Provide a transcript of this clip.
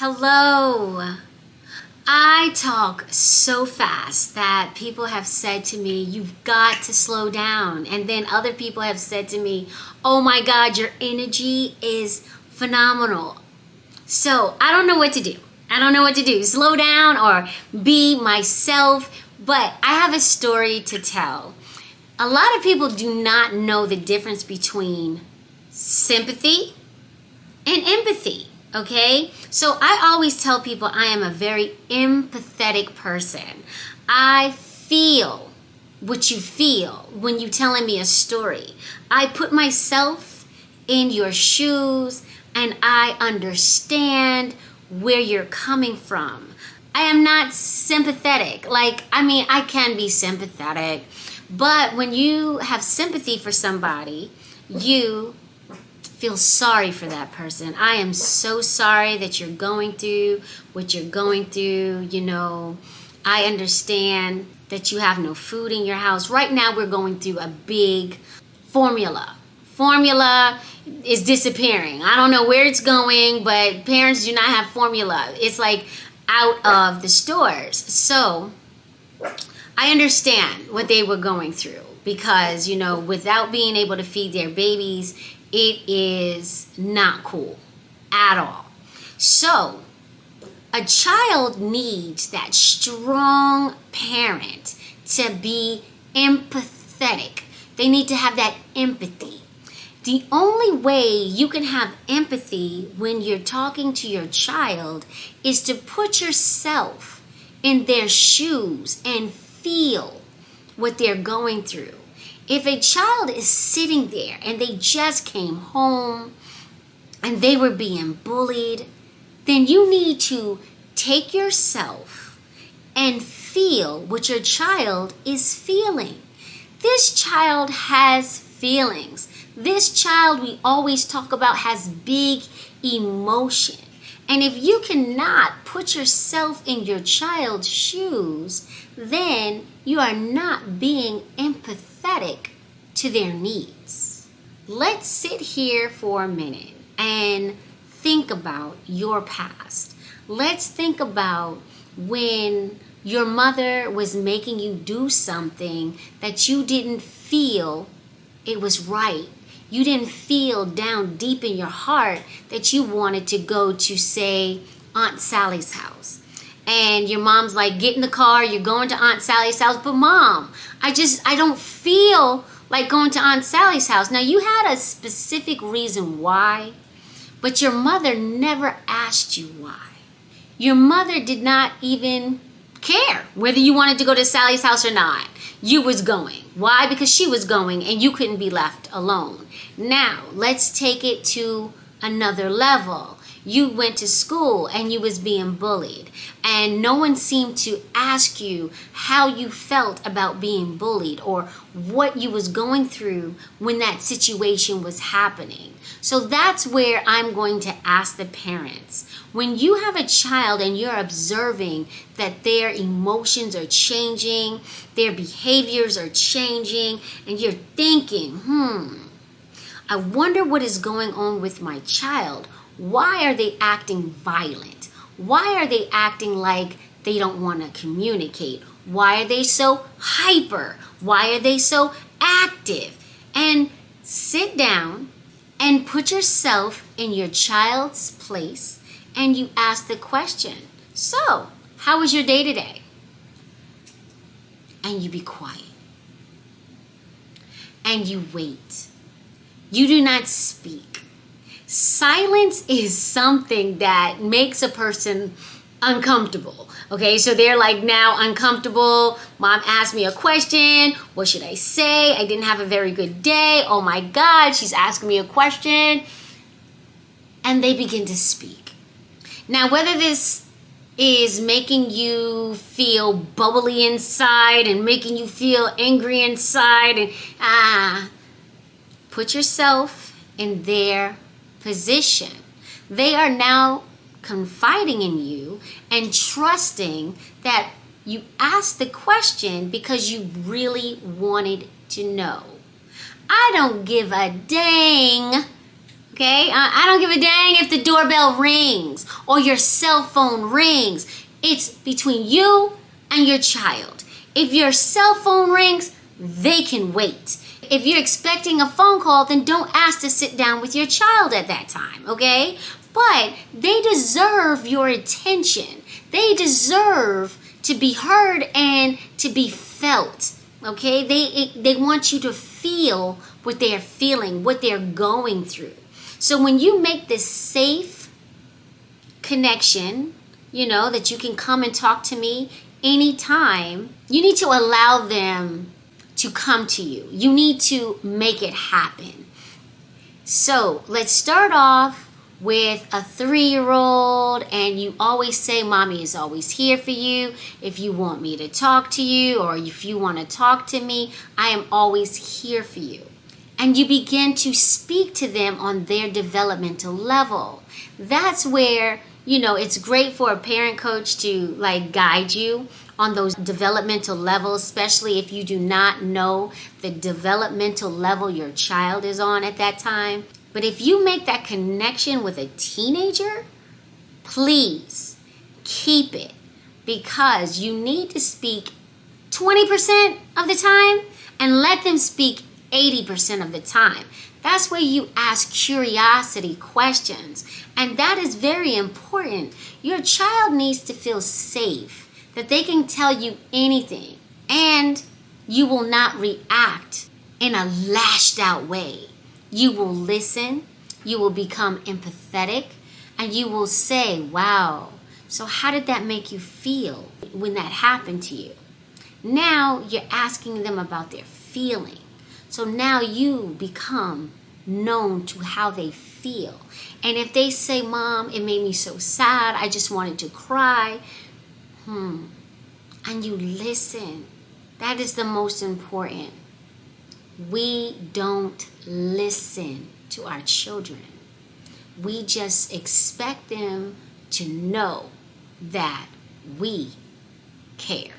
Hello. I talk so fast that people have said to me, you've got to slow down. And then other people have said to me, oh my God, your energy is phenomenal. So I don't know what to do. Slow down or be myself. But I have a story to tell. A lot of people do not know the difference between sympathy and empathy. Okay, so I always tell people I am a very empathetic person. I feel what you feel when you're telling me a story. I put myself in your shoes and I understand where you're coming from. I am not sympathetic. I can be sympathetic, but when you have sympathy for somebody, you feel sorry for that person. I am so sorry that you're going through what you're going through. I understand that you have no food in your house. Right now, we're going through a big formula. Formula is disappearing. I don't know where it's going, but parents do not have formula. It's like out of the stores. So I understand what they were going through because, without being able to feed their babies, it is not cool at all. So a child needs that strong parent to be empathetic. They need to have that empathy. The only way you can have empathy when you're talking to your child is to put yourself in their shoes and feel what they're going through. If a child is sitting there and they just came home and they were being bullied, then you need to take yourself and feel what your child is feeling. This child has feelings. This child we always talk about has big emotion. And if you cannot put yourself in your child's shoes, then you are not being empathetic to their needs. Let's sit here for a minute and think about your past. Let's think about when your mother was making you do something that you didn't feel it was right. You didn't feel down deep in your heart that you wanted to go to, say, Aunt Sally's house. And your mom's like, get in the car, you're going to Aunt Sally's house. But Mom, I don't feel like going to Aunt Sally's house. Now, you had a specific reason why, but your mother never asked you why. Your mother did not even care whether you wanted to go to Sally's house or not. You was going. Why? Because she was going and you couldn't be left alone. Now, let's take it to another level. You went to school and you was being bullied and no one seemed to ask you how you felt about being bullied or what you was going through when that situation was happening. So that's where I'm going to ask the parents. When you have a child and you're observing that their emotions are changing, their behaviors are changing, and you're thinking, I wonder what is going on with my child. Why are they acting violent? Why are they acting like they don't want to communicate? Why are they so hyper? Why are they so active? And sit down and put yourself in your child's place and you ask the question, so, how was your day today? And you be quiet. And you wait. You do not speak. Silence is something that makes a person uncomfortable. Okay, so they're like now uncomfortable. Mom asked me a question. What should I say? I didn't have a very good day. Oh my God, she's asking me a question. And they begin to speak. Now, whether this is making you feel bubbly inside and making you feel angry inside, and put yourself in their position. They are now confiding in you and trusting that you asked the question because you really wanted to know. I don't give a dang Okay? I don't give a dang if the doorbell rings or your cell phone rings. It's between you and your child. If your cell phone rings, they can wait. If you're expecting a phone call, then don't ask to sit down with your child at that time, okay? But they deserve your attention. They deserve to be heard and to be felt, okay? They want you to feel what they're feeling, what they're going through. So when you make this safe connection, that you can come and talk to me anytime, you need to allow them to come to you. You need to make it happen. So let's start off with a 3-year-old, and you always say, Mommy is always here for you. If you want me to talk to you, or if you want to talk to me, I am always here for you. And you begin to speak to them on their developmental level. That's where, it's great for a parent coach to guide you on those developmental levels, especially if you do not know the developmental level your child is on at that time. But if you make that connection with a teenager, please keep it, because you need to speak 20% of the time and let them speak 80% of the time. That's where you ask curiosity questions, and that is very important. Your child needs to feel safe, that they can tell you anything, and you will not react in a lashed out way. You will listen, you will become empathetic, and you will say, wow, so how did that make you feel when that happened to you? Now you're asking them about their feeling. So now you become known to how they feel. And if they say, Mom, it made me so sad, I just wanted to cry, and you listen. That is the most important. We don't listen to our children. We just expect them to know that we care.